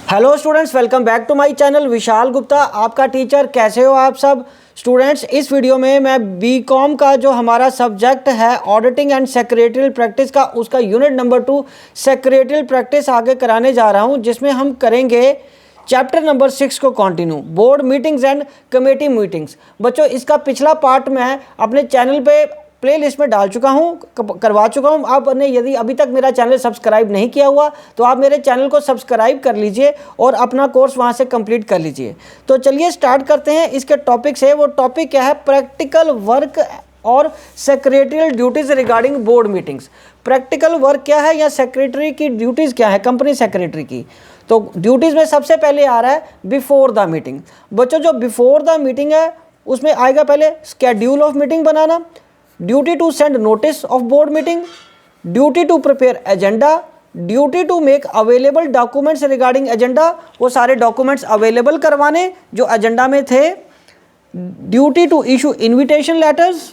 Hello students, welcome back to my channel. Vishal Gupta आपका teacher. कैसे हो आप सब स्टूडेंट्स? इस वीडियो में मैं बीकॉम का जो हमारा सब्जेक्ट है ऑडिटिंग एंड सेक्रेटरियल प्रैक्टिस का, उसका यूनिट नंबर 2 सेक्रेटरियल प्रैक्टिस आगे कराने जा रहा हूं, जिसमें हम करेंगे चैप्टर नंबर 6 को continue, board meetings and committee meetings. बच्चों, इसका पिछला पार्ट मैं अपने चैनल पे प्लेलिस्ट में डाल चुका हूँ, करवा चुका हूँ। आपने यदि अभी तक मेरा चैनल सब्सक्राइब नहीं किया हुआ तो आप मेरे चैनल को सब्सक्राइब कर लीजिए और अपना कोर्स वहाँ से कंप्लीट कर लीजिए। तो चलिए स्टार्ट करते हैं इसके टॉपिक से। वो टॉपिक क्या है? प्रैक्टिकल वर्क और secretarial duties regarding board meetings. Practical work क्या है या सेक्रेटरी की ड्यूटीज़ क्या है, कंपनी सेक्रेटरी की? तो ड्यूटीज़ में सबसे पहले आ रहा है बिफोर द मीटिंग। बच्चों, जो बिफोर द मीटिंग है उसमें आएगा पहले स्केड्यूल ऑफ मीटिंग बनाना, duty to send notice of board meeting, duty to prepare agenda, duty to make available documents regarding agenda, वो सारे डॉक्यूमेंट्स अवेलेबल करवाने जो एजेंडा में थे, duty to issue invitation letters,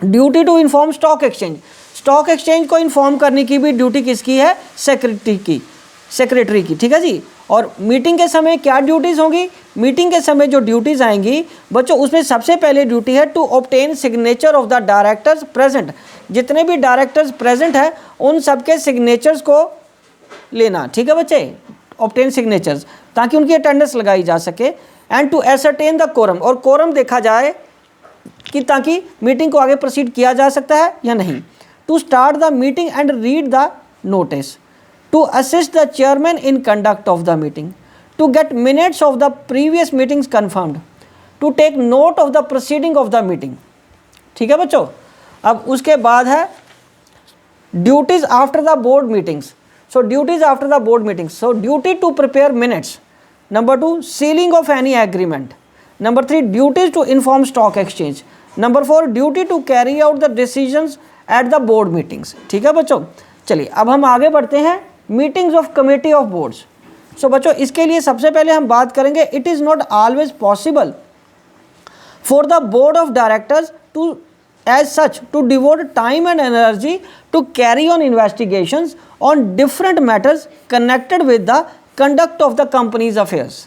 duty to inform stock exchange. Stock exchange को inform करने की भी ड्यूटी किसकी है? सेक्रेटरी की। ठीक है जी। और मीटिंग के समय क्या ड्यूटीज़ होंगी? मीटिंग के समय जो ड्यूटीज़ आएंगी बच्चों, उसमें सबसे पहले ड्यूटी है to obtain signature of the directors present. जितने भी डायरेक्टर्स प्रेजेंट हैं उन सबके सिग्नेचर्स को लेना। ठीक है बच्चे, ऑब्टेन सिग्नेचर्स, ताकि उनकी अटेंडेंस लगाई जा सके। And to ascertain the quorum, और कोरम देखा जाए कि ताकि मीटिंग को आगे प्रोसीड किया जा सकता है या नहीं। To start the meeting and read the notice, to assist the chairman in conduct of the meeting, to get minutes of the previous meetings confirmed, to take note of the proceeding of the meeting। ठीक है बच्चों। अब उसके बाद है duties after the board meetings। so duties after the board meetings, so duty to prepare minutes, number 2 sealing of any agreement, number 3 duties to inform stock exchange, number 4 duty to carry out the decisions at the board meetings। ठीक है बच्चों। चलिए अब हम आगे बढ़ते हैं meetings of committee of boards. So बच्चों, इसके लिए सबसे पहले हम बात करेंगे it is not always possible for the board of directors to as such to devote time and energy to carry on investigations on different matters connected with the conduct of the companies affairs.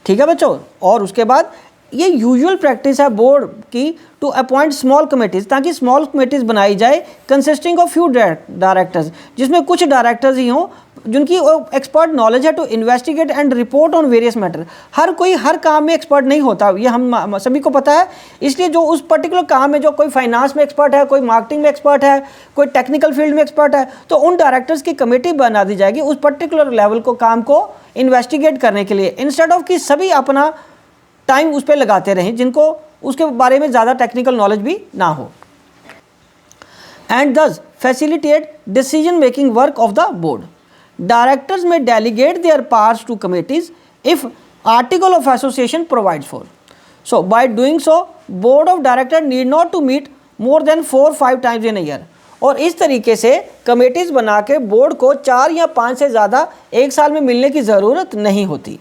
ठीक है बच्चों। और उसके बाद ये usual practice है board की to appoint small committees, ताकि स्मॉल कमेटीज़ बनाई जाए कंसिस्टिंग ऑफ फ्यू डायरेक्टर्स, जिसमें कुछ डायरेक्टर्स ही हों जिनकी एक्सपर्ट नॉलेज है to investigate and report on various matter. हर कोई हर काम में एक्सपर्ट नहीं होता, ये हम सभी को पता है। इसलिए जो उस पर्टिकुलर काम में, जो कोई फाइनेंस में एक्सपर्ट है, कोई मार्केटिंग में एक्सपर्ट है, कोई टेक्निकल फील्ड में एक्सपर्ट है, तो उन डायरेक्टर्स की कमेटी बना दी जाएगी उस पर्टिकुलर लेवल को, काम को इन्वेस्टिगेट करने के लिए, इंस्टेड ऑफ कि सभी अपना टाइम उस पर लगाते रहें जिनको उसके बारे में ज़्यादा टेक्निकल नॉलेज भी ना हो। And thus facilitate decision making work of the board. Directors may delegate their powers to committees if article of association provides for. So by doing so board of director need not to meet more than 4-5 times in a year. और इस तरीके से committees बना के board को 4 या 5 से ज़्यादा एक साल में मिलने की ज़रूरत नहीं होती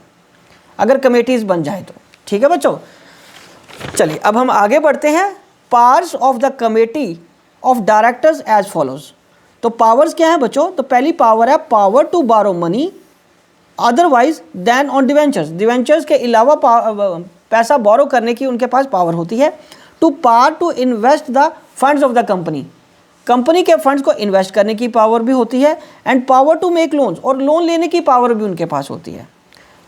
अगर कमेटीज़ बन जाए तो। ठीक है बच्चों। चलिए अब हम आगे बढ़ते हैं। Powers of the committee of directors as follows. तो पावर्स क्या है बच्चों? तो पहली पावर है power to borrow money otherwise than on debentures. Debentures के अलावा पैसा बोरो करने की उनके पास पावर होती है। To power to invest the funds of the company, company के फंड्स को इन्वेस्ट करने की पावर भी होती है। And power to make loans, और लोन लेने की पावर भी उनके पास होती है।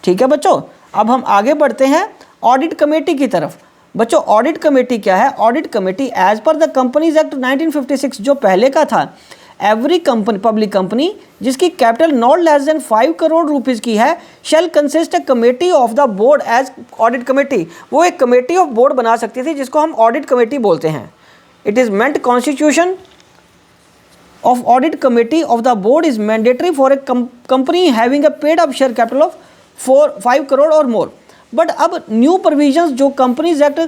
ठीक है बच्चों। अब हम आगे बढ़ते हैं ऑडिट कमेटी की तरफ। बच्चों, ऑडिट कमेटी क्या है? Audit committee as per the companies act 1956 जो पहले का था, एवरी कंपनी, पब्लिक कंपनी जिसकी capital not less than 5 crore rupees की है, shall consist a committee of the board as audit committee. वो एक कमेटी ऑफ बोर्ड बना सकती थी जिसको हम ऑडिट कमेटी बोलते हैं। It is meant constitution of audit committee of the board is mandatory for a company having a paid up share capital of 5 crore और मोर। बट अब न्यू प्रोविजंस जो कंपनीज एक्ट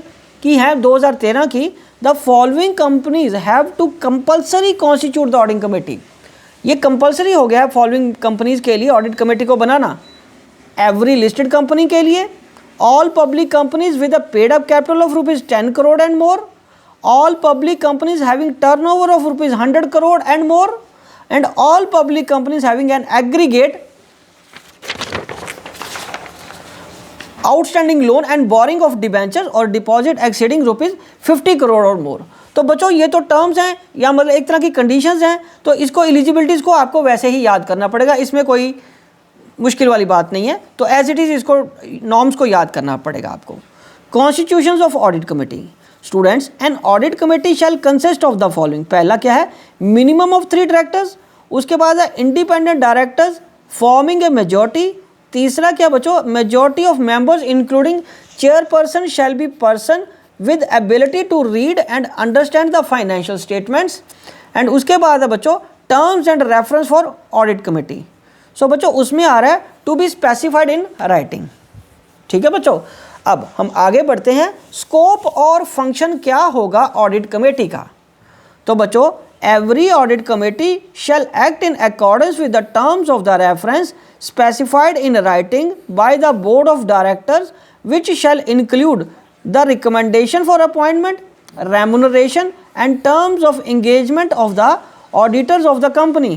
की हैं 2013 की, the following companies have to compulsory constitute the audit committee. ये compulsory हो गया है फॉलोइंग कंपनीज के लिए ऑडिट कमेटी को बनाना। एवरी लिस्टेड कंपनी के लिए, all public companies with a paid up capital of ₹10 crore and more, all public companies having turnover of ₹100 crore and more, and all public companies having an aggregate outstanding loan and borrowing of debenture और deposit exceeding ₹50 crore और मोर। तो बच्चों ये तो terms हैं या मतलब एक तरह की कंडीशंस हैं, तो इसको एलिजिबिलिटीज़ को आपको वैसे ही याद करना पड़ेगा, इसमें कोई मुश्किल वाली बात नहीं है। तो एज इट इज़ इसको नॉर्म्स को याद करना पड़ेगा आपको। Constitutions of audit committee. Students, an audit committee shell consist of the following. पहला क्या है, मिनिमम ऑफ 3 डायरेक्टर्स। उसके बाद है independent directors forming a majority. तीसरा क्या बच्चों, majority of members including chairperson shall be person with ability to read and understand the financial statements। And उसके बाद है बच्चों terms and reference for audit committee. So बच्चों उसमें आ रहा है to be specified in writing. ठीक है बच्चों, अब हम आगे बढ़ते हैं। स्कोप और फंक्शन क्या होगा ऑडिट कमेटी का। तो बच्चों every audit committee shell act in accordance with the terms of the reference specified in writing by the board of directors which shall include the recommendation for appointment, remuneration and terms of engagement of the auditors of the company,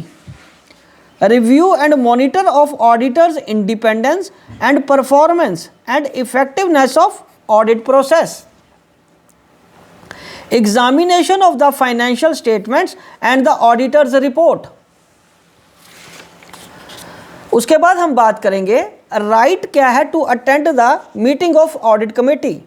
review and monitor of auditors' independence and performance and effectiveness of audit process, examination of the financial statements and the auditor's report। उसके बाद हम बात करेंगे right क्या है to attend the meeting of audit committee.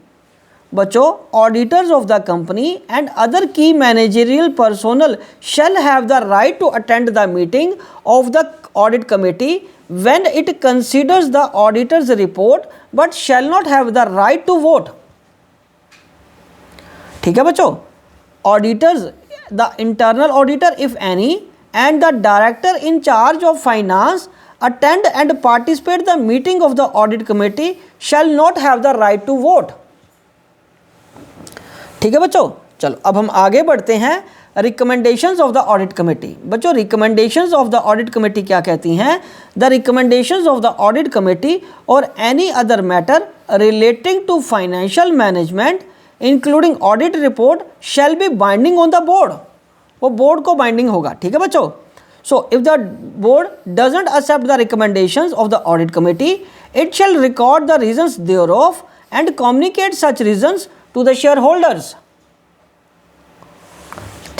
बच्चों auditors of the company and other key managerial personnel shall have the right to attend the meeting of the audit committee when it considers the auditors report but shall not have the right to vote. ठीक है बच्चों, auditors the internal auditor if any and the director in charge of finance attend and participate the meeting of the audit committee shall not have the right to vote। ठीक है बच्चों, चलो अब हम आगे बढ़ते हैं। Recommendations of the audit committee. बच्चों recommendations of the audit committee क्या कहती हैं, the recommendations of the audit committee और any other matter relating to financial management including audit report shall be binding on the board. वो board को binding होगा। ठीक है बच्चों, so if the board doesn't accept the recommendations of the audit committee it shall record the reasons thereof and communicate such reasons to the shareholders।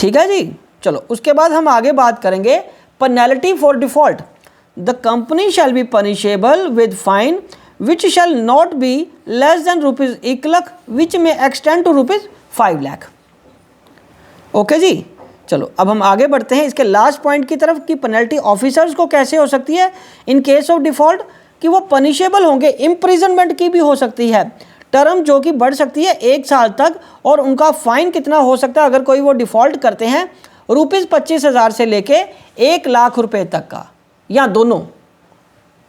ठीक है जी, चलो उसके बाद हम आगे बात करेंगे penalty for default. The company shall be punishable with fine which shall not be less than ₹1 lakh which may extend to ₹5 lakh. Okay जी, चलो अब हम आगे बढ़ते हैं इसके लास्ट पॉइंट की तरफ कि पेनल्टी ऑफिसर्स को कैसे हो सकती है इन केस ऑफ डिफॉल्ट, कि वो पनिशेबल होंगे। इम्प्रिजनमेंट की भी हो सकती है, टर्म जो कि बढ़ सकती है 1 साल तक, और उनका फाइन कितना हो सकता है अगर कोई वो डिफ़ॉल्ट करते हैं ₹25,000 से लेके ₹1 लाख तक का, या दोनों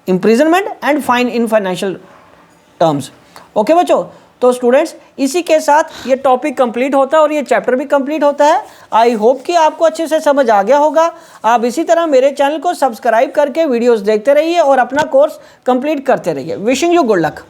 imprisonment and fine in financial terms. Okay बच्चों, तो स्टूडेंट्स इसी के साथ ये टॉपिक कंप्लीट होता है और ये चैप्टर भी कंप्लीट होता है। आई होप कि आपको अच्छे से समझ आ गया होगा। आप इसी तरह मेरे चैनल को सब्सक्राइब करके वीडियोस देखते रहिए और अपना कोर्स कंप्लीट करते रहिए। Wishing you good luck.